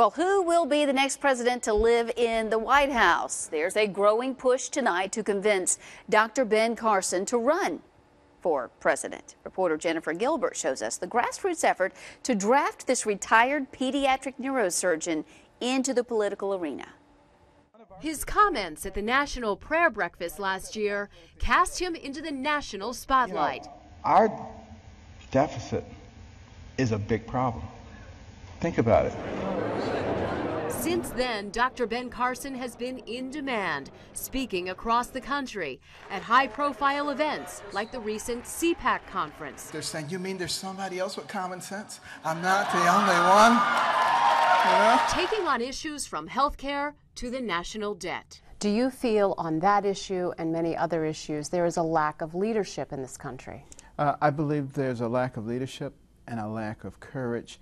Well, who will be the next president to live in the White House? There's a growing push tonight to convince Dr. Ben Carson to run for president. Reporter Jennifer Gilbert shows us the grassroots effort to draft this retired pediatric neurosurgeon into the political arena. His comments at the National Prayer Breakfast last year cast him into the national spotlight. Our deficit is a big problem. Think about it. Since then, Dr. Ben Carson has been in demand, speaking across the country at high-profile events like the recent CPAC conference. They're saying, you mean there's somebody else with common sense? I'm not the only one. You know? Taking on issues from health care to the national debt. Do you feel on that issue and many other issues there is a lack of leadership in this country? I believe there's a lack of leadership and a lack of courage,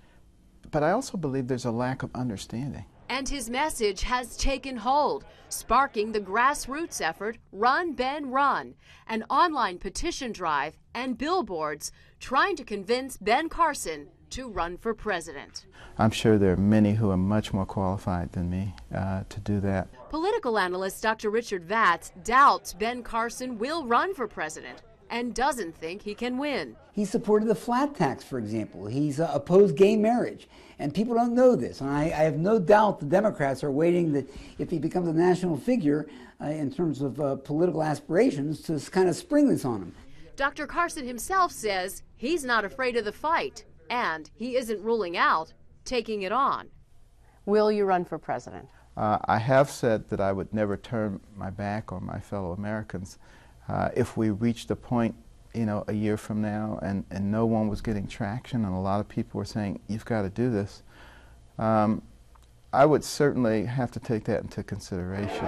but I also believe there's a lack of understanding. And his message has taken hold, sparking the grassroots effort Run Ben Run, an online petition drive and billboards trying to convince Ben Carson to run for president. I'm sure there are many who are much more qualified than me to do that. Political analyst Dr. Richard Vatz doubts Ben Carson will run for president and doesn't think he can win. He supported the flat tax, for example. He's opposed gay marriage. And people don't know this. And I have no doubt the Democrats are waiting that if he becomes a national figure in terms of political aspirations to kind of spring this on him. Dr. Carson himself says he's not afraid of the fight, and he isn't ruling out taking it on. Will you run for president? I have said that I would never turn my back on my fellow Americans. If we reached a point, you know, a year from now and no one was getting traction and a lot of people were saying, you've got to do this, I would certainly have to take that into consideration.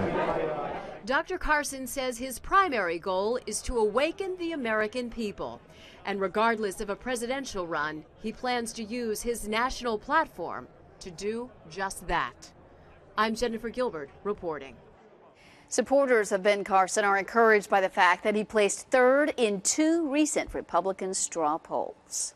Dr. Carson says his primary goal is to awaken the American people. And regardless of a presidential run, he plans to use his national platform to do just that. I'm Jennifer Gilbert reporting. Supporters of Ben Carson are encouraged by the fact that he placed third in 2 recent Republican straw polls.